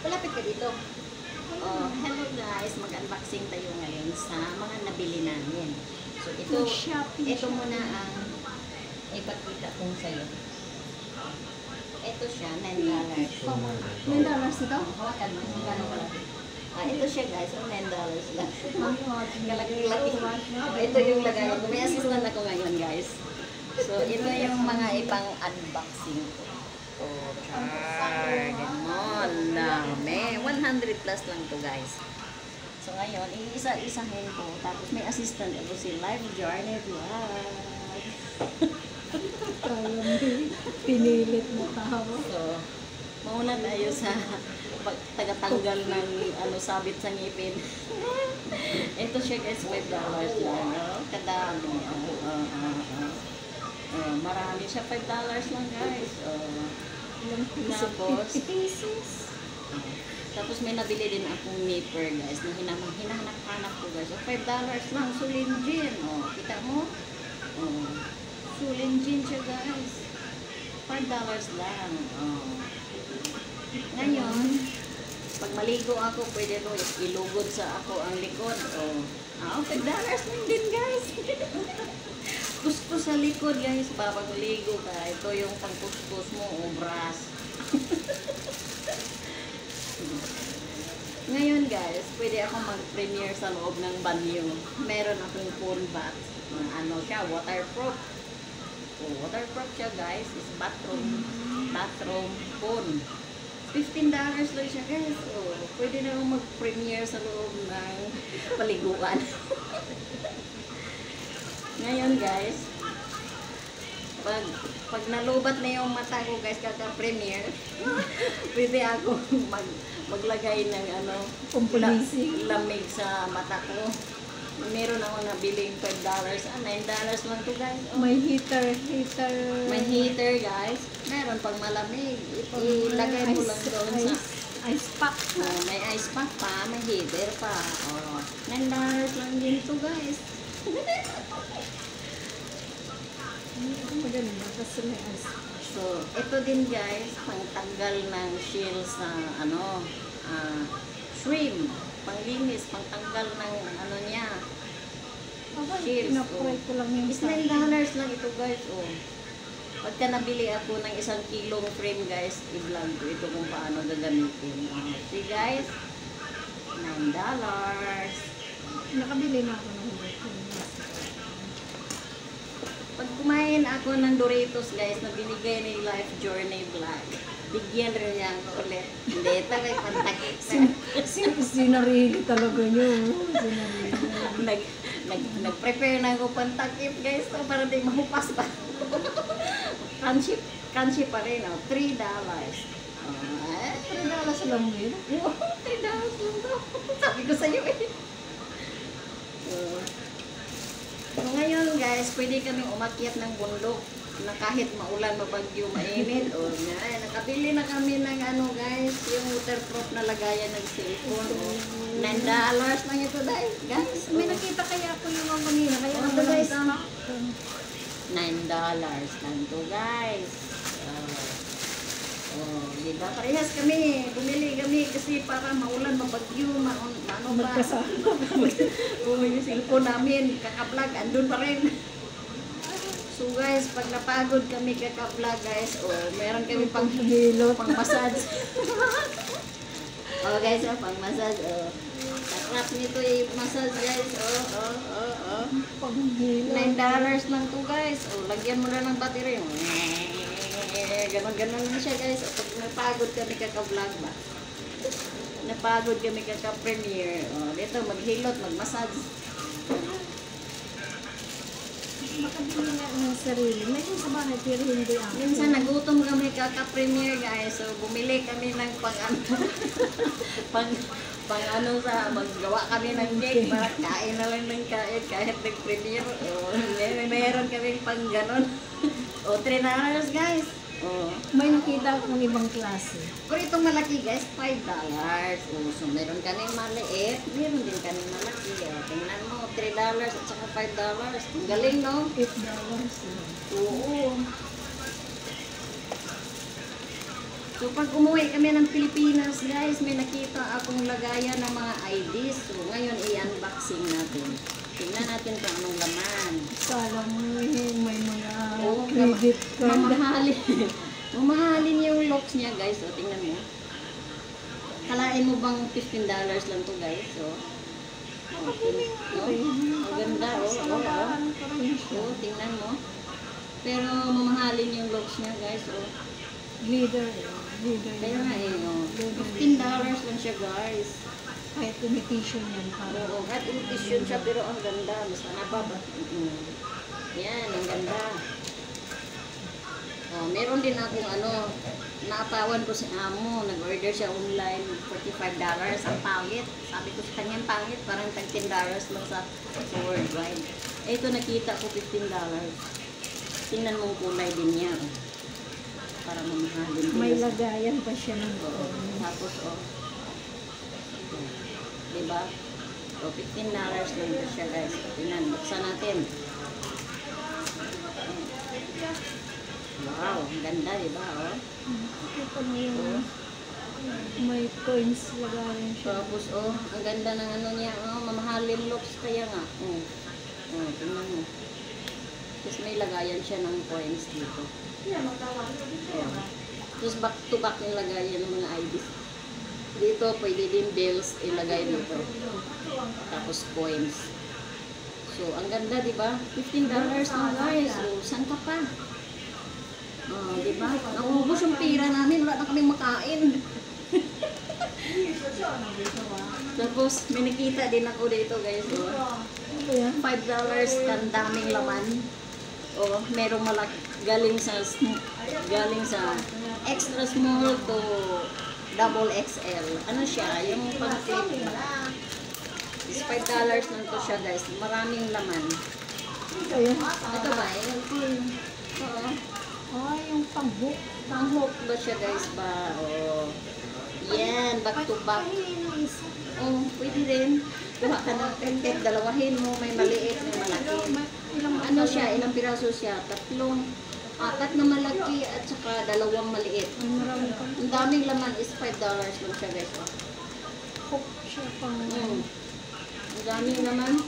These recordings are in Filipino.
Palapit ka dito. Oh, hello guys, mag-unboxing tayo ngayon sa mga nabili namin. So ito muna ang ipakita kong sa'yo. Ito siya, $9. $9 ito? Hawakan mo, magkano pala? Ito siya guys, $9 lang. Kalaki-laki. Ito yung lagayan ko. May assistant ako ngayon guys. So ito yung mga ipang-unboxing ko. Oh, char, ganon, dami. 100 plus lang to guys. So ngayon, iisa-isahin ko. Tapos may assistant ako si Live Journey Vlog. Pinilit mo tao. So, mauna tayo sa tagatanggal ng sabit sa ngipin. Ito siya guys, $5 lang. Kadami. Marami siya, $5 lang guys. Tapos may nabili din akong nipper guys na hinahanap ko guys. $5 lang, Sulinjin. Kita mo? Sulinjin siya guys. $5 lang. Ngayon, pag maligo ako, pwede ko ilugod sa ako ang likod. $5 lang din guys. Kuskus sa likod guys, pag maligo ka, ito yung pangkuskus mo o brush. Ngayon guys, pwede akong mag-premiere sa loob ng banyo. Meron akong phone bath. Siya, waterproof. Waterproof siya guys, is bathroom phone. $15 lang siya guys. Pwede na akong mag-premiere sa loob ng paliguan. Ngayon guys, pag nalubat na yung mata ko guys, kaka-premiere, pwede ako maglagay ng lamig sa mata ko. Meron ako nabiling $5. $9 lang to guys. May heater. May heater guys. Meron pang malamig. Ilagay mo lang doon sa ice pack. May ice pack pa, may heater pa. $9 lang din to guys. Maganda kasi may ice pack. So, ito din guys, pangtanggal ng shell sa shrimp. Panglinis, pangtanggal ng niya. Shells. Pinapray ko lang yung $9 lang ito guys. Pagka nabili ako ng 1 kilong frame guys, i-vlog ko ito kung paano gagamitin. See guys, $9. Nakabili na ako ng Pag kumain ako ng Doritos guys na binigay ni Life Journey Vlog, bigyan rin niya ako ulit. Hindi, ito may pantakip. Sinarili talaga nyo. Nag-prepare na ako pantakip guys para di mahupas pa. Crunchy pa rin. $3. $3 lang din. $3 lang to. Sabi ko sa'yo eh. So ngayon guys, pwede kami umakyat ng bundok na kahit maulan, mabagyo, mainit. Nakabili na kami ng guys, yung waterproof na lagayan ng cellphone. $9 lang ito guys. May nakita kaya ako yung mga kanina. Kaya ito guys. $9 lang to guys. Diba? Parehas kami. Bumili kami kasi para maulan, mabagyo, magkasama. Yung cellphone namin, kaka-vlog, andun pa rin. So guys, pag napagod kami kaka-vlog guys, meron kami pang-massage. Guys, pang-massage. Takrap nito i-massage guys. $9 lang to guys. Lagyan mo na ng battery. Ganon-ganon na siya guys. Pag napagod kami kaka-vlog ba? Napagod kami kaka-premiere. Dito maghilot, mag-massage. Makabili nga ng sarili. May sa bahay pero hindi ako. Minsan nagutom kami kaka-premiere guys. So bumili kami ng maggawa kami ng cake para kain na lang ng kain kahit nag-premiere. Mayroon kaming pang ganon. $3 guys. May nakita akong ibang klase. Pero itong malaki guys, $5. So meron kaming maliit, meron din kaming malaki. Tingnan mo, $3 at saka $5. Ang galing no? $8. Oo. So pag umuwi kami ng Pilipinas guys, may nakita akong lagayan ng mga IDs. So ngayon i-unboxing natin. Tingnan natin kung anong laman. Sala mo may mga Oh, credit card. mamahalin. Mamahalin yung locks niya guys. So tingnan mo. Kalain mo bang $15 lang to guys? So, ang ganda oh, tingnan mo. Pero mamahalin yung locks niya guys. Oh. Glitter. Kaya nga oh. $15 lang siya guys. Kahit imitation yan. Oo, at imitation siya pero ang ganda. Mas nababat. Yan, ang ganda. Oh, meron din akong naapawan ko si amo. Nag-order siya online, $45. Ang pangit. Sabi ko sa kanya, pangit. Parang $10 lang sa worldwide. Ito nakita ko $15. Tingnan mong kulay din niya. Oh. Para mamahalin din. May lagayan pa siya ng Tapos, oh. Diba? So, $15 lang siya guys. Tingnan, buksan natin. Wow, ang ganda, diba? Oh. Ito mo yung may coins lagayan siya. Tapos, oh, ang ganda ng niya. Oh, mamahalin looks kaya nga. Oh, tingnan mo. Tapos may lagayan siya ng coins dito. Tapos back to back yung lagayan ng mga IDs. Dito, pwede din bills ilagay dito. Tapos coins. So, ang ganda, di ba? $15 na guys. So, saan ka pa? Di ba? Naubos yung pira namin. Wala na kami makain. Tapos, may nakita din ako dito guys. So, $5 ang daming laman. O, merong malaki. Galing sa extra small to double XL. Ano siya? Yung pang-clip ba? Is $5 lang to siya guys. Maraming laman. Ito ba? Oo. Yung pang-hook. Pang-hook ba siya guys ba? Oo. Yan. Back to back. Oo. Pwede rin. Kuha ka ng kahit dalawahin mo. May maliit, may malaki. Ano siya? Ilang piraso siya? Apat na malaki at saka dalawang maliit. Ang daming laman is $5 lang siya guys. Hook siya pang... Ang daming laman.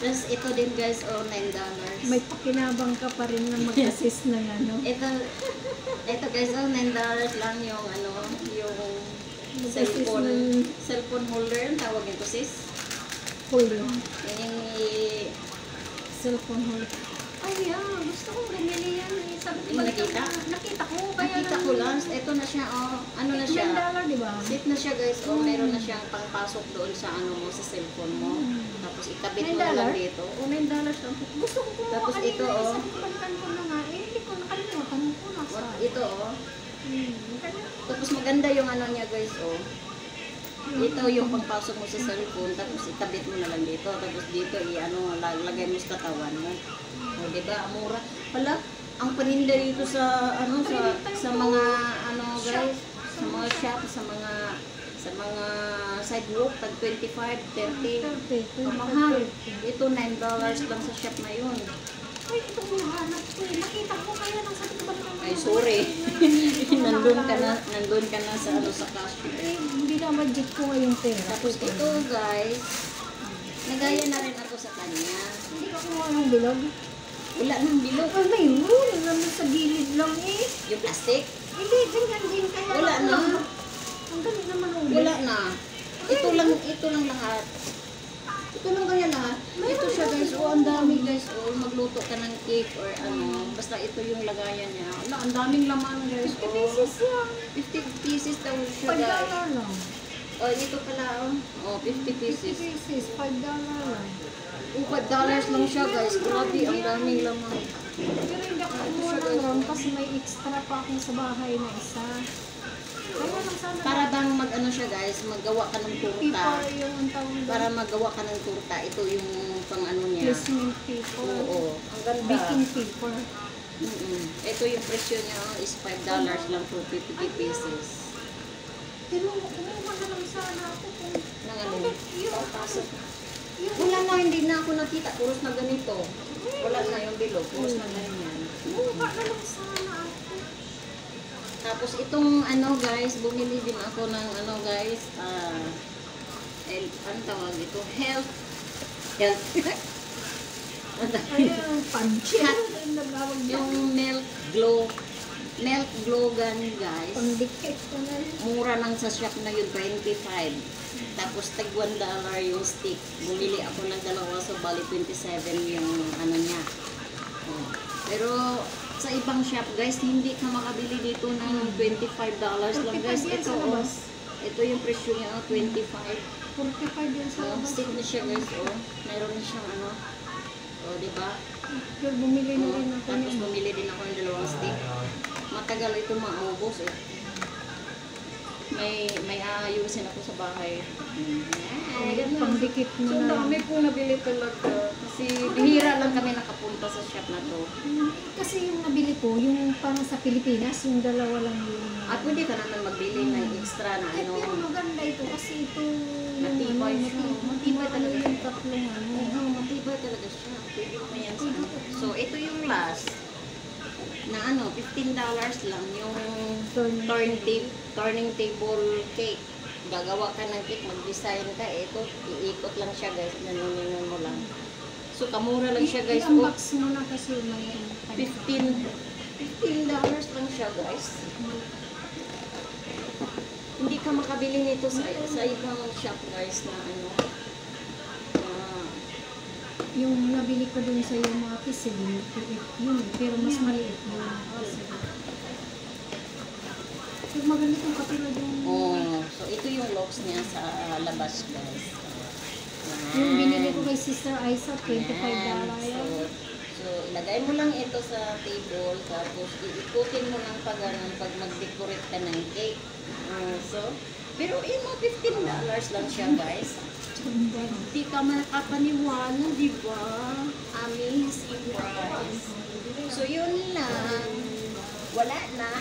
Tapos ito din guys, $9. May pakinabang ka pa rin na mag-assist ng ano. Ito guys, $9 lang yung yung cellphone holder, ang tawag nito sis. Holder. Yan yung Cellphone holder. Ay, gusto kong bumili yan. Sabi Hindi mo nakita? Nakita ko. Nakita ko lang. Ito na siya, ano na siya. $10, di ba? Set na siya guys, meron na siyang pangpasok doon sa mo, sa cellphone mo. Tapos ikabit mo na lang dito. $9 lang. Gusto ko kumuha Tapos kanina. ito, Sabi ko, balikan ko na nga. Hindi ko nakalimutan ko nasa. Ito Tapos maganda yung niya guys, Ito yung pangpasok mo sa cellphone, tapos ikabit mo na lang dito. Tapos dito, lagay mo sa katawan mo. O, diba? Mura. Pala, ang paninda dito sa, sa mga, guys, sa mga shop, sa mga sidewalk, tag 25, 30. Mahal. Ito, $9 lang sa shop na yun. Ay, ito ko hanap ko. Nakita ko kaya nang sabi ko ba naman. Ay, sorry. nandun ka na sa cashier. Hindi na budget ko ngayong pera. Tapos ito, guys, nagaya na rin ako sa kanya. Hindi ka kumuha ng bilog. Wala nang bilog. Ay, mayroon. Naman sa gilid lang eh. Yung plastic? Hindi, ganyan din. Kaya Wala na. Ang galing naman ulit. Wala na. Ito lang lahat. Ito lang kaya lahat. Ito siya guys. Ang dami guys. Magluto ka ng cake or basta ito yung lagayan niya. Ang daming laman guys. 50 pieces yan. 50 pieces daw siya $5 guys. lang. Ito pala 50 pieces. 50 pieces. $5 lang. $5 lang siya guys. Grabe, ang daming laman. Pero hindi ako kumuha ng ron kasi may extra pa akong sa bahay na isa. Kaya lang sana. Para bang siya guys, maggawa ka ng turta. Paper yung ang tawag doon. Para magawa ka ng turta, ito yung pang niya. Placement paper. Oo. Ang ganda. Baking paper. Ito yung presyo niya is $5 lang for 50 pieces. Pero kumuha na lang sana ako kung ng ano, papasok. Wala na, hindi na ako nakita. Puros na ganito. Wala na yung bilog. Puros na ganyan. Mukha na lang sana ako. Tapos itong ano guys, bumili din ako ng ano guys, ano tawag ito? Health. Ayun, panchi. Yung milk glow gun guys. Pandikit ko na rin. Mura lang sa shop na yun, 25. Tapos tag $1 yung stick. Bumili ako ng dalawa, so bali 27 yung ano niya. Oh. Pero sa ibang shop guys, hindi ka makabili dito ng $25 lang guys. Ito, oh, ito yung presyo niya, 25. 45 yun sa labas. Stick na siya guys, oh. Mayroon na siyang ano. Oh, di ba? Pero bumili na rin ako Tapos niyan. bumili din ako ng dalawang stick. Matagal ito maubos eh. May aayusin ako sa bahay. Ay, ganun. Pandikit mo So, na. dami po nabili talaga. Kasi bihira lang kami nakapunta sa shop na to. Kasi yung nabili ko, yung parang sa Pilipinas, yung dalawa lang yung... At pwede ka naman magbili ng extra na Ay, ano. pero maganda ito kasi ito yung Matibay siya. Matibay talaga. yung tatlong ano. Oo, matibay talaga siya. Pwede mo yan sa ano. So, ito yung last na ano, $15 lang yung turning table cake. Gagawa ka ng cake, mag-design ka, ito, iikot lang siya guys, nanunin mo lang. So, kamura lang siya guys. I-unbox mo na kasi may $15 lang siya guys. Hindi ka makabili nito sa ibang shop guys na ano. yung nabili ko dun sa yung mga pisil, yun, pero mas maliit yun. Pero maganda itong katulad yung... Oh, so ito yung looks niya sa labas guys. Yung binili ko kay Sister Aiza, $25 Yan. yan. So, ilagay mo lang ito sa table, tapos iikutin mo lang pag mag-decorate ka ng cake. So, pero yun mo, $15 lang siya guys. Hindi ka makapaniwala, di ba? Amazing price. So, yun lang. Wala na.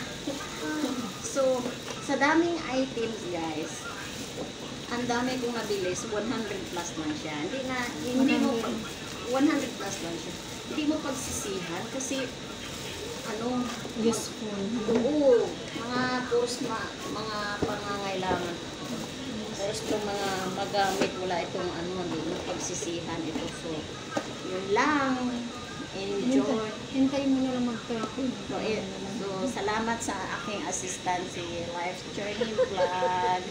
So, sa daming items guys, ang dami kong nabili, so 100 plus lang siya. Hindi mo 100 plus lang siya. Hindi mo pagsisihan kasi ano, Useful. oo, mga mga pangangailangan. Tapos itong mga magamit, wala itong ano, hindi mo pagsisihan ito. So, yun lang. Enjoy. Hintayin mo na lang mag-13. So, salamat sa aking assistant, si Life Journey Vlog.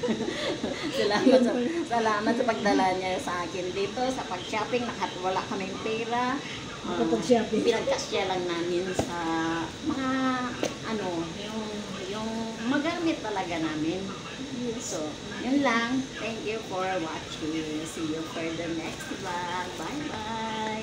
salamat sa pagdala niya sa akin dito, sa pag-shopping. Wala kaming pera. Kapag-shopping. Pinagkasya lang namin sa mga, ano, yung magamit talaga namin. So, yun lang. Thank you for watching. See you for the next vlog. Bye-bye.